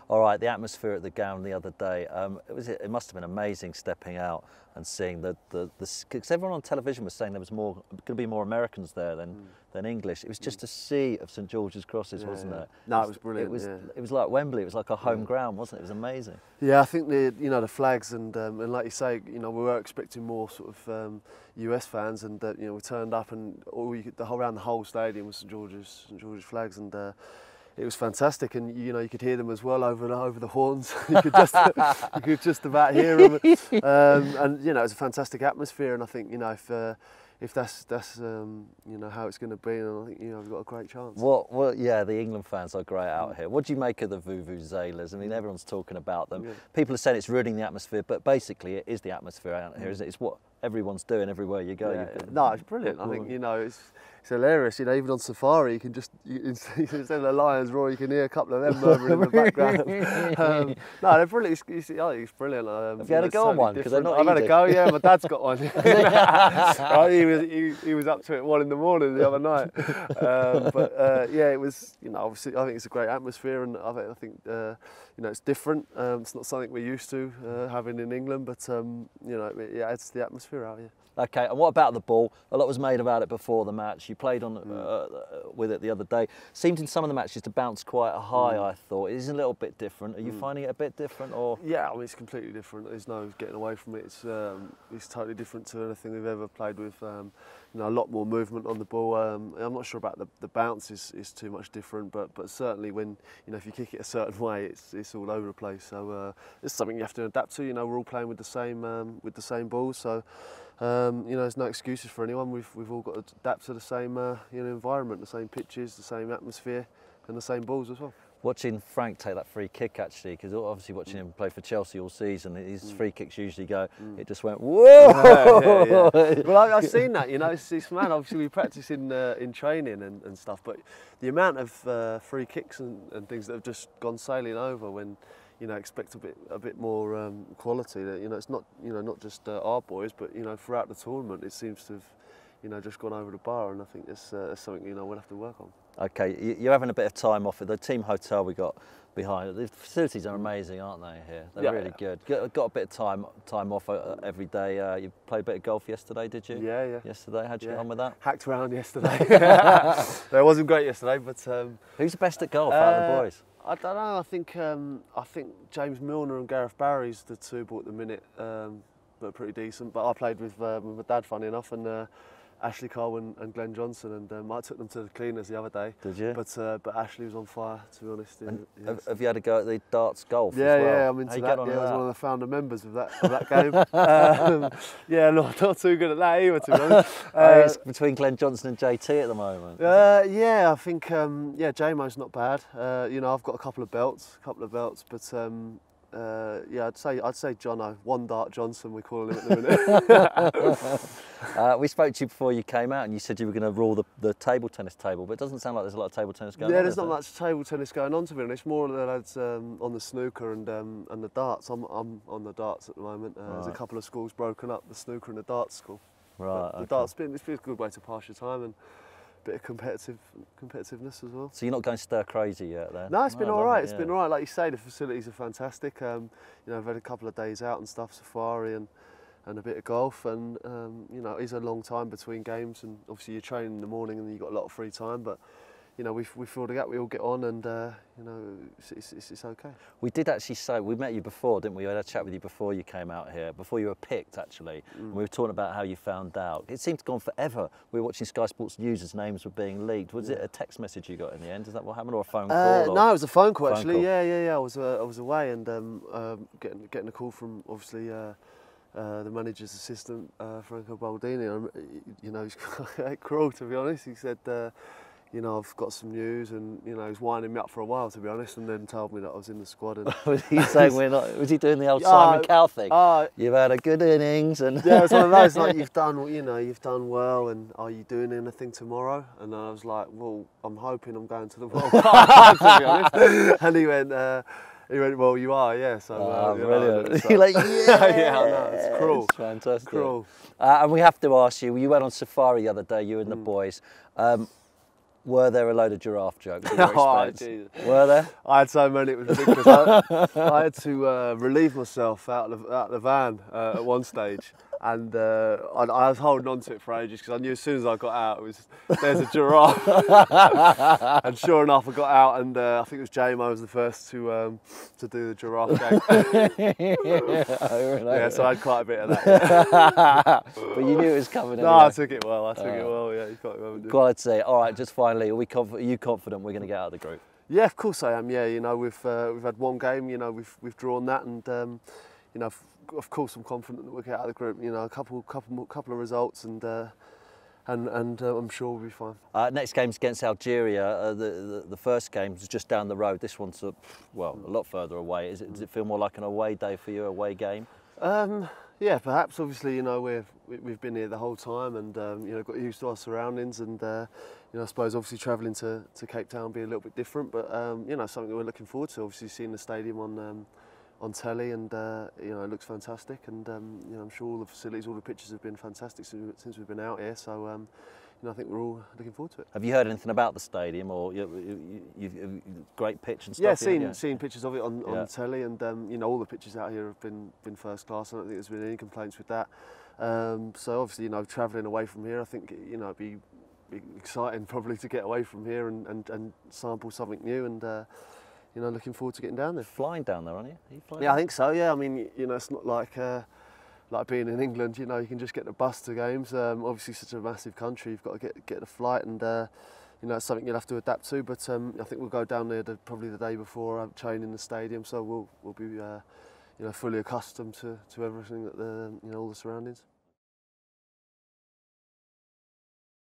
All right, the atmosphere at the Gown the other day, it must have been amazing stepping out and seeing because everyone on television was saying there was going to be more Americans there than English. It was just a sea of St George's crosses, wasn't it? No, it was brilliant. It was like Wembley. It was like a home ground, wasn't it? It was amazing. Yeah, I think the flags and like you say, we were expecting more sort of US fans, and we turned up and around the whole stadium was St George's flags, and it was fantastic, and you could hear them as well over the horns. you could just about hear them, and it was a fantastic atmosphere. And I think if that's how it's going to be, then I think we've got a great chance. Well, yeah, the England fans are great out here. What do you make of the vuvuzelas? I mean, everyone's talking about them. Yeah. People are saying it's ruining the atmosphere, but basically it is the atmosphere out here, isn't it? It's what everyone's doing everywhere you go. Yeah. No, it's brilliant. I think it's hilarious. Even on safari, you can instead of the lions roar, you can hear a couple of them murmuring in the background. No, they're brilliant. I think it's brilliant. Have you had a go on one? Because they're not I've had a go. Yeah, my dad's got one. He was up to it 1 in the morning the other night. Yeah, it was. Obviously, I think it's a great atmosphere, and I think it's different. It's not something we're used to having in England, but it adds to the atmosphere out here. Okay, and what about the ball? A lot was made about it before the match. You played on with it the other day. Seemed in some of the matches to bounce quite high, I thought. It is a little bit different. Are you finding it a bit different? Or? Yeah, I mean, it's completely different. There's no getting away from it. It's totally different to anything we've ever played with. A lot more movement on the ball. I'm not sure about the bounce is too much different, but certainly when, if you kick it a certain way, it's all over the place. So it's something you have to adapt to. We're all playing with the same balls, so there's no excuses for anyone. We've all got to adapt to the same environment, the same pitches, the same atmosphere, and the same balls as well. Watching Frank take that free kick, actually, because obviously watching him play for Chelsea all season, his free kicks usually go, it just went, whoa! Yeah. Well, I've seen that, it's mad. Obviously we practice in training and stuff, but the amount of free kicks and things that have just gone sailing over when, expect a bit more quality. That it's not not just our boys, but throughout the tournament it seems to have just gone over the bar, and I think it's something we'll have to work on. Okay, you're having a bit of time off at the team hotel we got behind. The facilities are amazing, aren't they? Here, they're really good. Got a bit of time off every day. You played a bit of golf yesterday, did you? Yeah. Yesterday, how'd you get on with that? Hacked around yesterday. It wasn't great yesterday, but who's the best at golf out of the boys? I don't know. I think James Milner and Gareth Barry's the two ball at the minute, but pretty decent. But I played with my dad, funny enough, and Ashley Cole and Glenn Johnson, and I took them to the cleaners the other day. Did you? But Ashley was on fire, to be honest. Have you had a go at the darts golf? Yeah, as well? Yeah, I'm into that. I was one of the founder members of that game. Yeah, not too good at that either, to be honest. It's between Glenn Johnson and JT at the moment. Yeah, I think JMO's not bad. I've got a couple of belts, but. I'd say Jono, One Dart Johnson, we call him at the minute. We spoke to you before you came out, and you said you were going to rule the table tennis table, but it doesn't sound like there's a lot of table tennis going on. Yeah, there's not much table tennis going on, to be honest. More of the lads on the snooker and the darts. I'm on the darts at the moment. There's a couple of schools broken up, the snooker and the darts school. Right. The darts it's been a good way to pass your time, and bit of competitiveness as well. So you're not going stir crazy yet then? No, it's been all right. It's been all right. Like you say, the facilities are fantastic. I've had a couple of days out and stuff, safari and a bit of golf, and it is a long time between games, and obviously you're training in the morning and you've got a lot of free time, but we fill the gap, we all get on, and it's okay. We did actually say, we met you before, didn't we? We had a chat with you before you came out here, before you were picked actually. And we were talking about how you found out. It seemed to go on forever. We were watching Sky Sports News as names were being leaked. Was it a text message you got in the end? Is that what happened, or a phone call? No, it was a phone call actually. Yeah. I was away, and getting a call from obviously the manager's assistant, Franco Baldini. He's quite cruel, to be honest. He said, I've got some news, and he was winding me up for a while, to be honest, and then told me that I was in the squad. And was he saying we're not? Was he doing the old Simon Cowell thing? You've had a good innings, and yeah, it's one of those like you've done well, and are you doing anything tomorrow? And I was like, well, I'm hoping I'm going to the World Cup, to be honest. And he went, well, you are, yeah. So brilliant. You're like, yeah, I know, it's cruel. It's fantastic. Cruel. And we have to ask you. You went on safari the other day, you and the boys. Were there a load of giraffe jokes at your Oh, expense? Were there? I had so many, it was ridiculous. I had to relieve myself out of the van at one stage, and I was holding on to it for ages because I knew as soon as I got out, there's a giraffe. And sure enough, I got out, and I think it was JMO was the first to do the giraffe game. Oh, really? Yeah, so I had quite a bit of that. But you knew it was coming. No, anyway. I took it well. Yeah, you got it well. Quality. All right, just finally, are you confident we're going to get out of the group? Yeah, of course I am. Yeah, you know, we've had one game. You know, we've drawn that, and you know, of course I'm confident that we'll get out of the group. You know, a couple of results, and I'm sure we'll be fine. Next game's against Algeria. The first game is just down the road. This one's a lot further away. Does it feel more like an away day for you, away game? Yeah, perhaps. Obviously, you know, we've been here the whole time, and you know, got used to our surroundings, and you know, I suppose obviously travelling to Cape Town will be a little bit different, but you know, something that we're looking forward to. Obviously, seeing the stadium on telly, and you know, it looks fantastic, and you know, I'm sure all the facilities, all the pitches have been fantastic since we've been out here. So you know, I think we're all looking forward to it. Have you heard anything about the stadium, or you've great pitch and stuff? Yeah, seen pictures of it on telly, and you know, all the pitches out here have been first class. I don't think there's been any complaints with that. So obviously, you know, travelling away from here, I think, you know, it'd be exciting probably to get away from here and sample something new, and you know, looking forward to getting down there. Flying down there, aren't you? Are you flying Yeah, I think so. Yeah, I mean, you know, it's not like being in England. You know, you can just get the bus to games. Obviously, such a massive country, you've got to get a flight, and you know, it's something you'll have to adapt to. But I think we'll go down there probably the day before, train in the stadium, so we'll be you know, fully accustomed to everything that you know, all the surroundings.